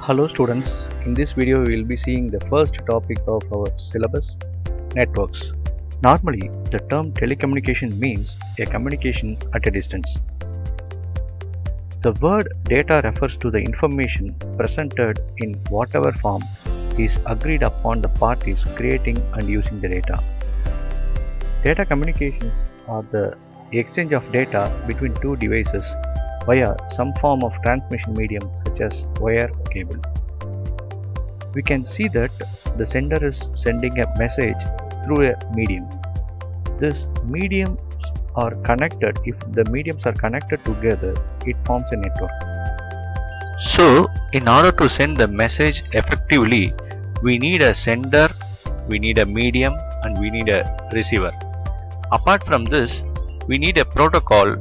Hello students, in this video we will be seeing the first topic of our syllabus, networks. Normally, the term telecommunication means a communication at a distance. The word data refers to the information presented in whatever form is agreed upon the parties creating and using the data. Data communications are the exchange of data between two devices via some form of transmission medium such as wire or cable. We can see that the sender is sending a message through a medium. This mediums are connected. If the mediums are connected together, it forms a network. So, in order to send the message effectively, we need a sender, we need a medium, and we need a receiver. Apart from this, we need a protocol.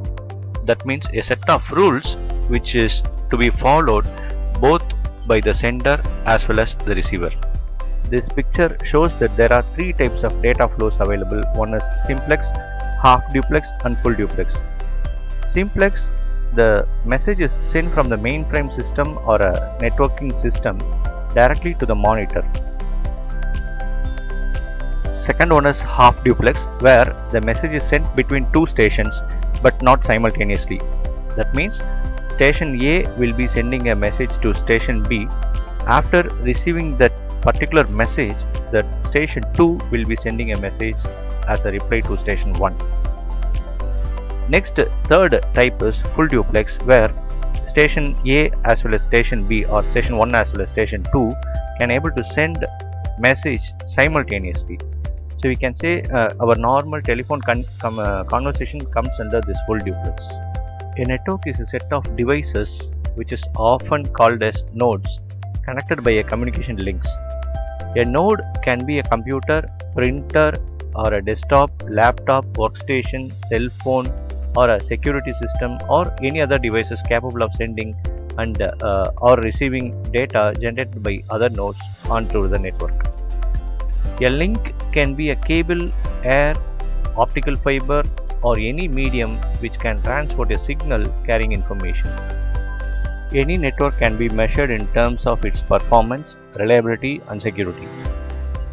That means a set of rules which is to be followed both by the sender as well as the receiver. This picture shows that there are three types of data flows available. One is simplex, half duplex and full duplex. Simplex, the message is sent from the mainframe system or a networking system directly to the monitor. Second one is half duplex, where the message is sent between two stations but not simultaneously. That means station A will be sending a message to station B. After receiving that particular message, that station 2 will be sending a message as a reply to station 1. Next, third type is full duplex, where station A as well as station B or station 1 as well as station 2 can able to send message simultaneously. So we can say our normal telephone conversation comes under this full duplex. A network is a set of devices which is often called as nodes connected by a communication links. A node can be a computer, printer or a desktop, laptop, workstation, cell phone or a security system or any other devices capable of sending and or receiving data generated by other nodes onto the network. A link can be a cable, air, optical fiber or any medium which can transport a signal carrying information. Any network can be measured in terms of its performance, reliability and security.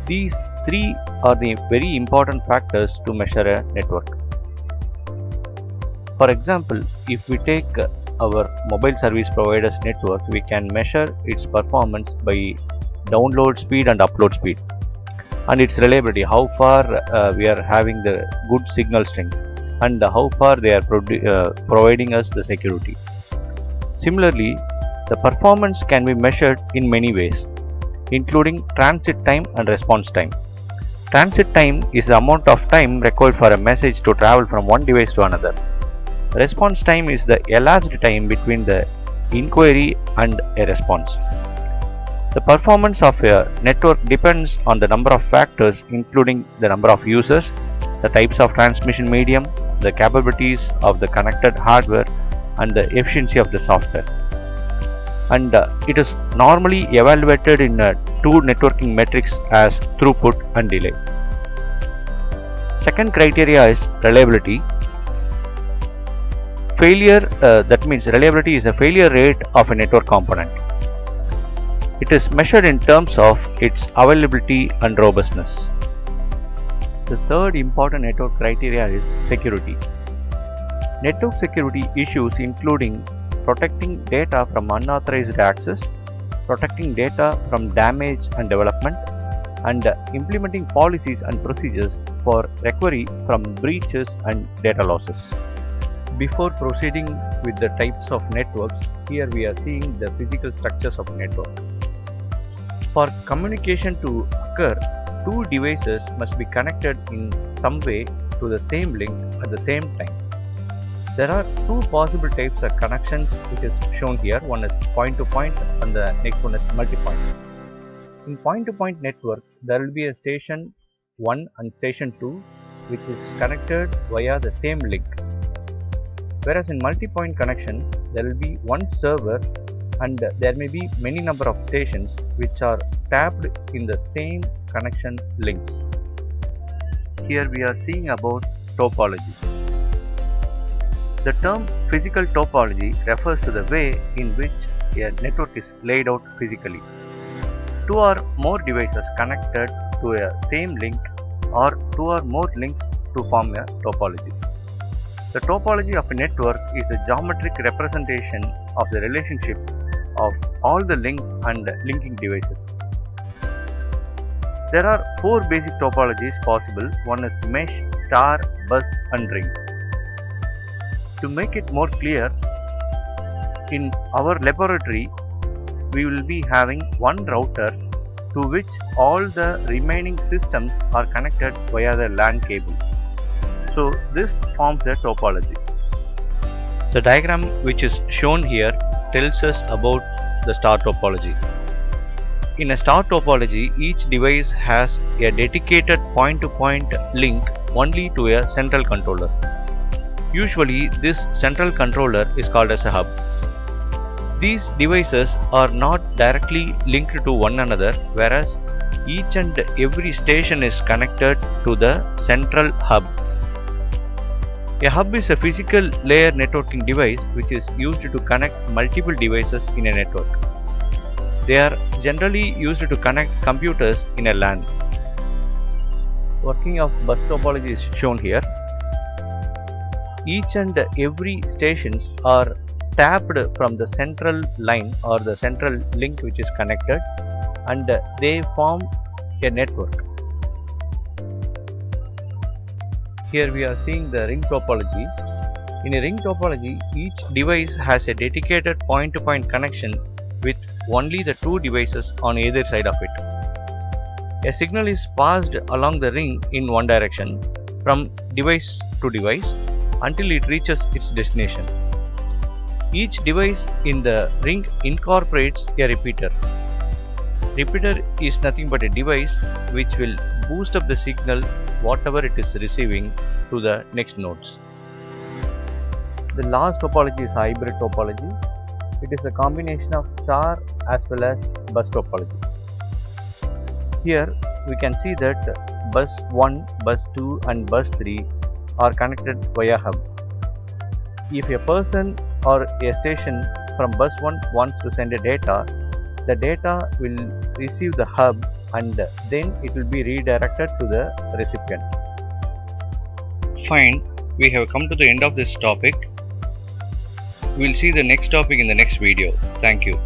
These three are the very important factors to measure a network. For example, if we take our mobile service provider's network, we can measure its performance by download speed and upload speed, and its reliability, how far we are having the good signal strength and how far they are providing us the security. Similarly, the performance can be measured in many ways, including transit time and response time. Transit time is the amount of time required for a message to travel from one device to another. Response time is the elapsed time between the inquiry and a response. The performance of a network depends on the number of factors, including the number of users, the types of transmission medium, the capabilities of the connected hardware, and the efficiency of the software. And it is normally evaluated in two networking metrics as throughput and delay. Second criteria is reliability. That means reliability is the failure rate of a network component. It is measured in terms of its availability and robustness. The third important network criteria is security. Network security issues including protecting data from unauthorized access, protecting data from damage and development, and implementing policies and procedures for recovery from breaches and data losses. Before proceeding with the types of networks, here we are seeing the physical structures of a network. For communication to occur, two devices must be connected in some way to the same link at the same time. There are two possible types of connections which is shown here. One is point-to-point and the next one is multi-point. In point-to-point network, there will be a station 1 and station 2 which is connected via the same link. Whereas in multi-point connection, there will be one server and there may be many number of stations which are tapped in the same connection links. Here we are seeing about topology. The term physical topology refers to the way in which a network is laid out physically. Two or more devices connected to a same link or two or more links to form a topology. The topology of a network is a geometric representation of the relationship of all the links and linking devices. There are four basic topologies possible. One is mesh, star, bus and ring. To make it more clear, in our laboratory we will be having one router to which all the remaining systems are connected via the LAN cable. So this forms a topology. The diagram which is shown here tells us about the star topology. In a star topology, each device has a dedicated point-to-point link only to a central controller. Usually this central controller is called as a hub. These devices are not directly linked to one another, whereas each and every station is connected to the central hub. A hub is a physical layer networking device which is used to connect multiple devices in a network. They are generally used to connect computers in a LAN. Working of bus topology is shown here. Each and every stations are tapped from the central line or the central link which is connected, and they form a network. Here we are seeing the ring topology. In a ring topology, each device has a dedicated point-to-point connection with only the two devices on either side of it. A signal is passed along the ring in one direction from device to device until it reaches its destination. Each device in the ring incorporates a repeater. Repeater is nothing but a device which will boost up the signal whatever it is receiving to the next nodes. The last topology is hybrid topology. It is a combination of star as well as bus topology. Here we can see that bus 1, bus 2 and bus 3 are connected via hub. If a person or a station from bus 1 wants to send a data, the data will receive the hub and then it will be redirected to the recipient. Fine, we have come to the end of this topic. We will see the next topic in the next video. Thank you.